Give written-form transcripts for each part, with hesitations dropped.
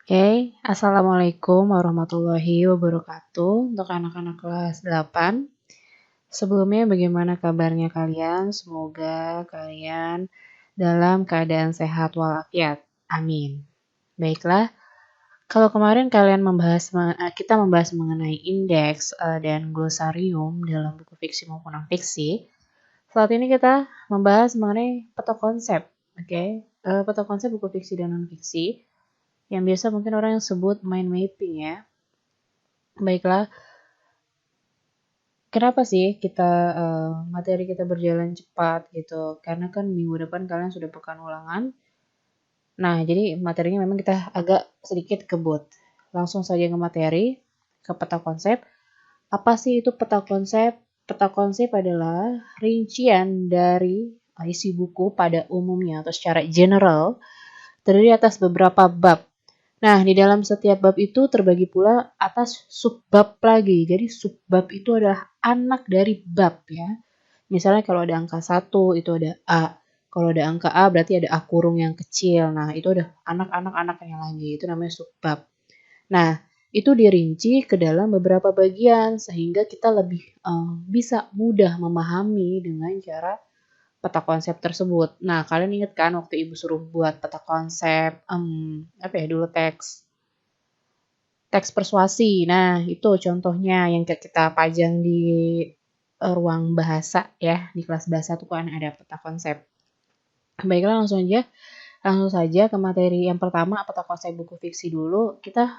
Oke, Assalamualaikum warahmatullahi wabarakatuh untuk anak-anak kelas 8. Sebelumnya bagaimana kabarnya kalian? Semoga kalian dalam keadaan sehat walafiat. Amin. Baiklah, kalau kemarin kita membahas mengenai indeks dan glosarium dalam buku fiksi maupun non-fiksi, saat ini kita membahas mengenai peta konsep. Oke, peta konsep buku fiksi dan non-fiksi yang biasa mungkin orang yang sebut mind mapping ya. Baiklah, kenapa sih materi kita berjalan cepat gitu? Karena kan minggu depan kalian sudah pekan ulangan. Nah, jadi materinya memang kita agak sedikit kebut. Langsung saja ke materi, ke peta konsep. Apa sih itu peta konsep? Peta konsep adalah rincian dari isi buku pada umumnya atau secara general terdiri atas beberapa bab. Nah, di dalam setiap bab itu terbagi pula atas subbab lagi. Jadi subbab itu adalah anak dari bab ya. Misalnya kalau ada angka 1 itu ada A. Kalau ada angka A berarti ada A kurung yang kecil. Nah, itu ada anak-anak-anaknya lagi. Itu namanya subbab. Nah, itu dirinci ke dalam beberapa bagian sehingga kita lebih bisa mudah memahami dengan cara peta konsep tersebut. Nah, kalian ingat kan waktu ibu suruh buat peta konsep apa ya dulu teks persuasi. Nah, itu contohnya yang kita pajang di ruang bahasa ya, di kelas bahasa tuh kan ada peta konsep. Baiklah langsung saja ke materi yang pertama, peta konsep buku fiksi dulu. Kita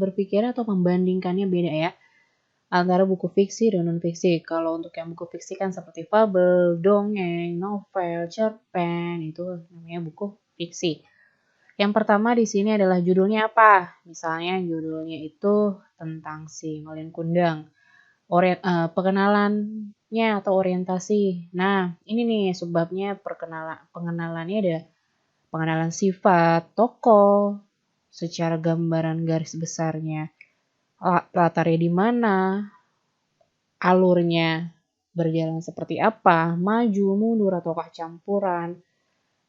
berpikir atau membandingkannya beda ya antara buku fiksi dan non fiksi. Kalau untuk yang buku fiksi kan seperti fabel, dongeng, novel, cerpen, itu namanya buku fiksi. Yang pertama di sini adalah judulnya apa? Misalnya judulnya itu tentang si Malin Kundang. Pengenalannya atau orientasi. Nah, ini nih subbabnya pengenalannya ada pengenalan sifat, tokoh, secara gambaran garis besarnya, latarnya di mana, alurnya berjalan seperti apa, maju, mundur, ataukah campuran.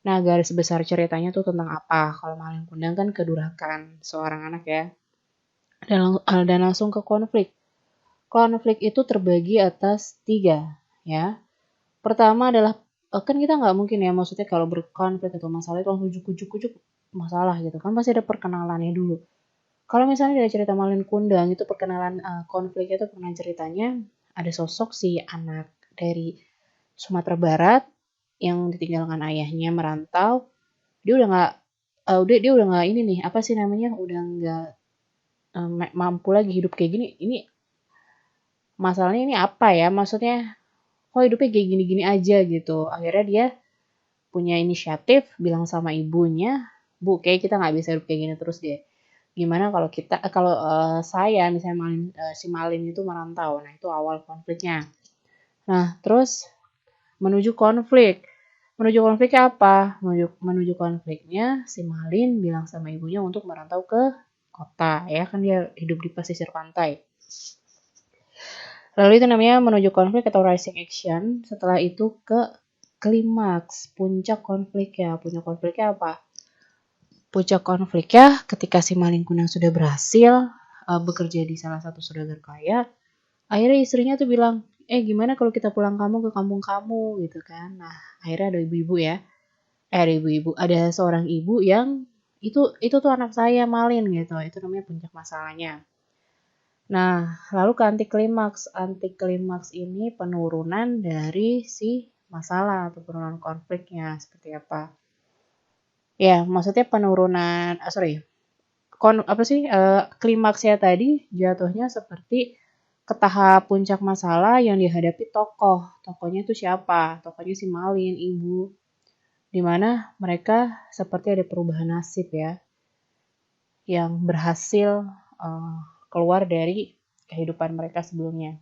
Nah, garis besar ceritanya tuh tentang apa? Kalau Malin Kundang kan kedurhakaan seorang anak ya. Dan langsung ke konflik. Konflik itu terbagi atas 3 ya. Pertama adalah kan kita nggak mungkin ya maksudnya kalau berkonflik atau masalah itu langsung ujuk-ujuk masalah gitu kan pasti ada perkenalannya dulu. Kalau misalnya dari cerita Malin Kundang itu perkenalan konfliknya itu pernah ceritanya ada sosok si anak dari Sumatera Barat yang ditinggalkan ayahnya merantau. Dia udah nggak ini nih apa sih namanya udah nggak mampu lagi hidup kayak gini. Ini masalahnya ini apa ya? Maksudnya kok hidupnya kayak gini-gini aja gitu. Akhirnya dia punya inisiatif bilang sama ibunya, Bu, kayak kita nggak bisa hidup kayak gini terus deh. Gimana kalau saya misalnya si Malin itu merantau. Nah, itu awal konfliknya. Nah, terus menuju konflik. Menuju konfliknya apa? Menuju konfliknya si Malin bilang sama ibunya untuk merantau ke kota ya kan dia hidup di pesisir pantai. Lalu itu namanya menuju konflik atau rising action. Setelah itu ke klimaks, puncak konfliknya. Puncak konfliknya apa? Puncak konfliknya ketika si Malin Kundang sudah berhasil bekerja di salah satu saudagar kaya, akhirnya istrinya tuh bilang, gimana kalau kita pulang kamu ke kampung kamu gitu kan. Nah, akhirnya ada ibu-ibu ya. Ada seorang ibu yang itu tuh anak saya Malin gitu. Itu namanya puncak masalahnya. Nah, lalu ke anti klimaks. Anti klimaks ini penurunan dari si masalah atau penurunan konfliknya seperti apa? Ya, maksudnya penurunan, klimaksnya tadi jatuhnya seperti ke tahap puncak masalah yang dihadapi tokoh. Tokohnya itu siapa? Tokohnya si Malin, ibu. Dimana mereka seperti ada perubahan nasib ya, yang berhasil keluar dari kehidupan mereka sebelumnya.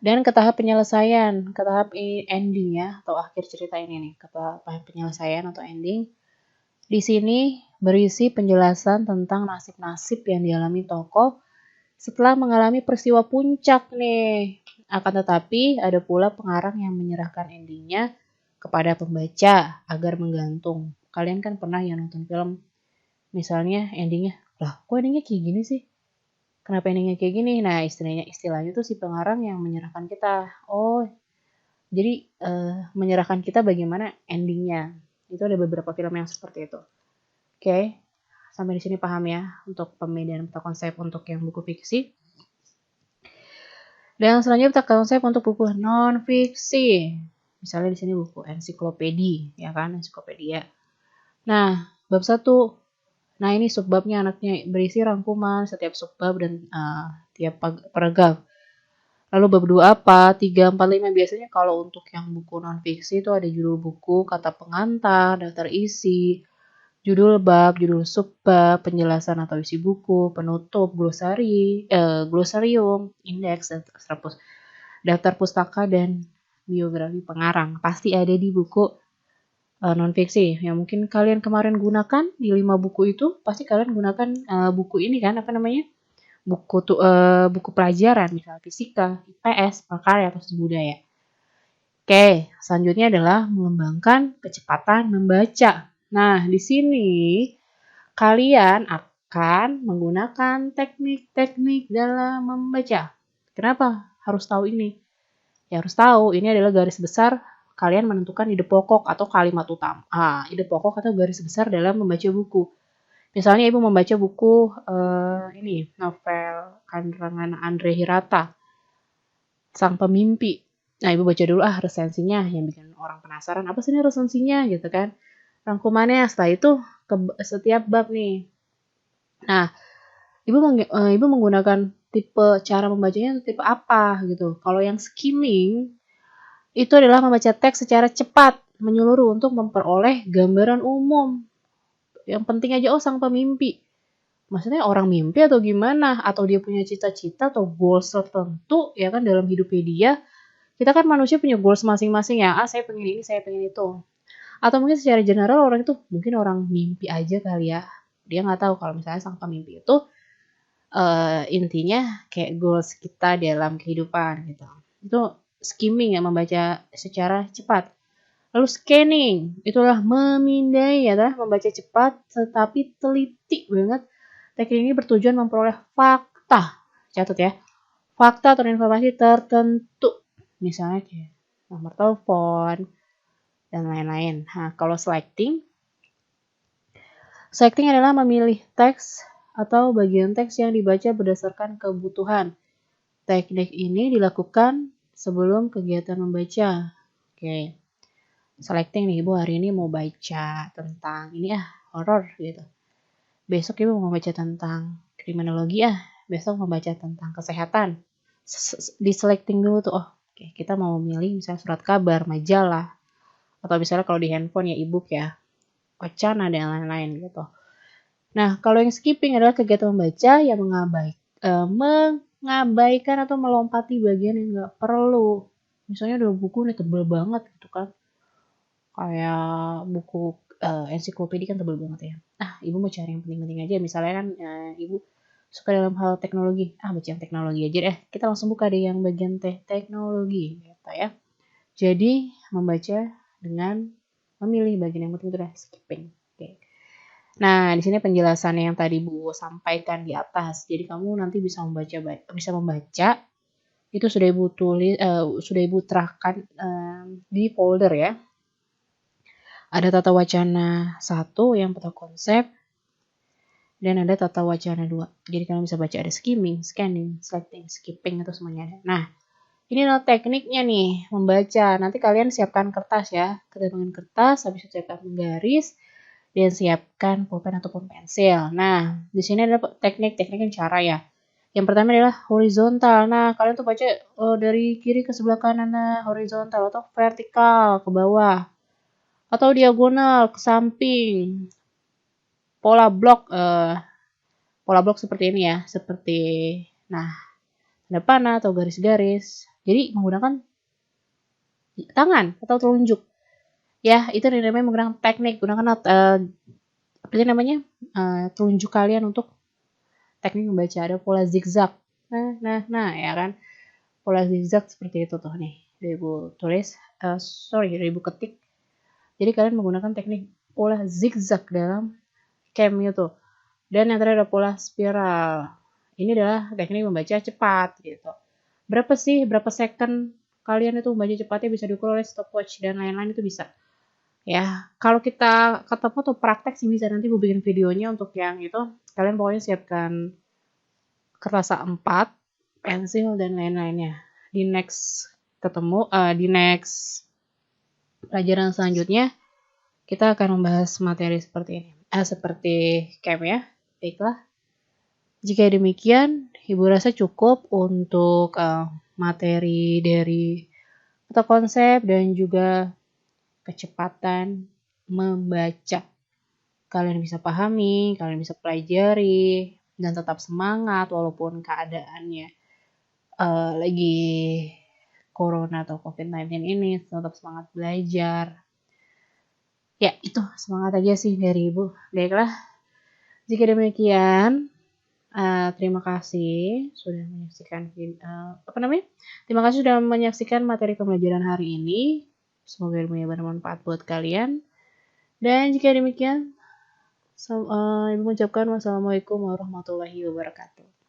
Dan ke tahap penyelesaian, ke tahap ending ya, atau akhir cerita ini nih, ke tahap penyelesaian atau ending. Di sini berisi penjelasan tentang nasib-nasib yang dialami tokoh setelah mengalami peristiwa puncak nih. Akan tetapi ada pula pengarang yang menyerahkan endingnya kepada pembaca agar menggantung. Kalian kan pernah ya nonton film Misalnya endingnya, lah kok endingnya kayak gini sih? Kenapa endingnya kayak gini? Nah, istilahnya tuh si pengarang yang menyerahkan kita. Oh, jadi menyerahkan kita bagaimana endingnya. Itu ada beberapa film yang seperti itu. Oke, sampai di sini paham ya untuk pembedaan peta konsep untuk yang buku fiksi. Dan selanjutnya peta konsep untuk buku non fiksi. Misalnya di sini buku ensiklopedi, ya kan, ensiklopedia. Nah, bab 1. Nah, ini subbabnya anaknya berisi rangkuman setiap subbab dan tiap paragraf. Lalu bab 2 apa? 3, 4, 5. Biasanya kalau untuk yang buku non fiksi itu ada judul buku, kata pengantar, daftar isi, judul bab, judul subbab, penjelasan atau isi buku, penutup, glosarium, indeks, dan daftar pustaka dan biografi pengarang. Pasti ada di buku non fiksi. Yang mungkin kalian kemarin gunakan di 5 buku itu, pasti kalian gunakan buku ini kan, apa namanya? Buku pelajaran, misalnya fisika, IPS, prakarya, atau studi budaya. Oke, selanjutnya adalah mengembangkan kecepatan membaca. Nah, di sini kalian akan menggunakan teknik-teknik dalam membaca. Kenapa harus tahu ini? Ya harus tahu, ini adalah garis besar kalian menentukan ide pokok atau kalimat utama. Ide pokok atau garis besar dalam membaca buku. Misalnya ibu membaca buku ini novel karangan Andre Hirata, Sang Pemimpi. Nah, ibu baca dulu resensinya yang bikin orang penasaran. Apa sih ini resensinya gitu kan? Rangkumannya setelah itu ke setiap bab nih. Nah, ibu menggunakan tipe cara membacanya tipe apa gitu. Kalau yang skimming itu adalah membaca teks secara cepat, menyeluruh untuk memperoleh gambaran umum. Yang penting aja sang pemimpi. Maksudnya orang mimpi atau gimana? Atau dia punya cita-cita atau goals tertentu ya kan dalam hidupnya dia. Kita kan manusia punya goals masing-masing ya. Saya pengen ini, saya pengen itu. Atau mungkin secara general orang itu mungkin orang mimpi aja kali ya. Dia nggak tahu kalau misalnya sang pemimpi itu intinya kayak goals kita dalam kehidupan gitu. Itu skimming ya, membaca secara cepat. Lalu scanning, itulah memindai ya, membaca cepat tetapi teliti banget. Teknik ini bertujuan memperoleh fakta. Catat ya. Fakta atau informasi tertentu. Misalnya kayak nomor telepon dan lain-lain. Nah, kalau selecting adalah memilih teks atau bagian teks yang dibaca berdasarkan kebutuhan. Teknik ini dilakukan sebelum kegiatan membaca. Oke. Selecting nih, Ibu hari ini mau baca tentang ini horor gitu. Besok Ibu mau baca tentang kriminologi besok mau baca tentang kesehatan. Di selecting dulu tuh, oke, kita mau memilih misalnya surat kabar, majalah, atau misalnya kalau di handphone ya e-book ya, wacana dan lain-lain gitu. Nah, kalau yang skipping adalah kegiatan membaca yang mengabaikan atau melompati bagian yang nggak perlu. Misalnya ada buku ini tebel banget gitu kan. Kayak buku ensiklopedi kan tebel banget ya. Ibu mau cari yang penting-penting aja. Misalnya kan ibu suka dalam hal teknologi. Baca yang teknologi aja deh. Kita langsung buka deh yang bagian teknologi gitu ya. Jadi membaca dengan memilih bagian yang penting itu udah skipping. Oke. Nah, di sini penjelasan yang tadi Bu sampaikan di atas. Jadi kamu nanti bisa membaca itu sudah Ibu tulis sudah Ibu terahkan di folder ya. Ada tata wacana 1 yang peta konsep dan ada tata wacana 2. Jadi kalian bisa baca ada skimming, scanning, selecting, skipping itu semuanya ada. Nah, ini adalah tekniknya nih membaca. Nanti kalian siapkan kertas ya. Keterangan kertas, habis itu siapkan garis, dan siapkan pulpen ataupun pensil. Nah, di sini ada teknik-teknik cara ya. Yang pertama adalah horizontal. Nah, kalian tuh baca dari kiri ke sebelah kanan, horizontal atau vertikal ke bawah. Atau diagonal ke samping. Pola blok seperti ini ya. Seperti, tanda panah atau garis-garis. Jadi, menggunakan tangan atau telunjuk. Ya, itu namanya menggunakan teknik. Gunakan telunjuk kalian untuk teknik membaca. Ada pola zigzag. Nah, ya kan. Pola zigzag seperti itu tuh nih. Dari Ibu tulis, dari Ibu ketik. Jadi kalian menggunakan teknik pola zigzag dalam camp itu. Dan yang terakhir ada pola spiral. Ini adalah teknik membaca cepat gitu. Berapa second kalian itu membaca cepatnya bisa diukur oleh stopwatch dan lain-lain itu bisa. Ya, kalau kita ketemu tuh praktek sih bisa, nanti gue bikin videonya untuk yang itu. Kalian pokoknya siapkan kertas A4, pensil dan lain-lainnya. Di next pelajaran selanjutnya kita akan membahas materi seperti ini. Seperti camp ya. Baiklah. Jika demikian, Ibu rasa cukup untuk materi dari atau konsep dan juga kecepatan membaca. Kalian bisa pahami, kalian bisa pelajari, dan tetap semangat walaupun keadaannya lagi corona atau COVID-19 ini, tetap semangat belajar. Ya, itu semangat aja sih dari Ibu. Baiklah, jika demikian, terima kasih sudah menyaksikan Terima kasih sudah menyaksikan materi pembelajaran hari ini. Semoga ilmunya bermanfaat buat kalian. Dan jika demikian, Ibu mengucapkan wassalamualaikum warahmatullahi wabarakatuh.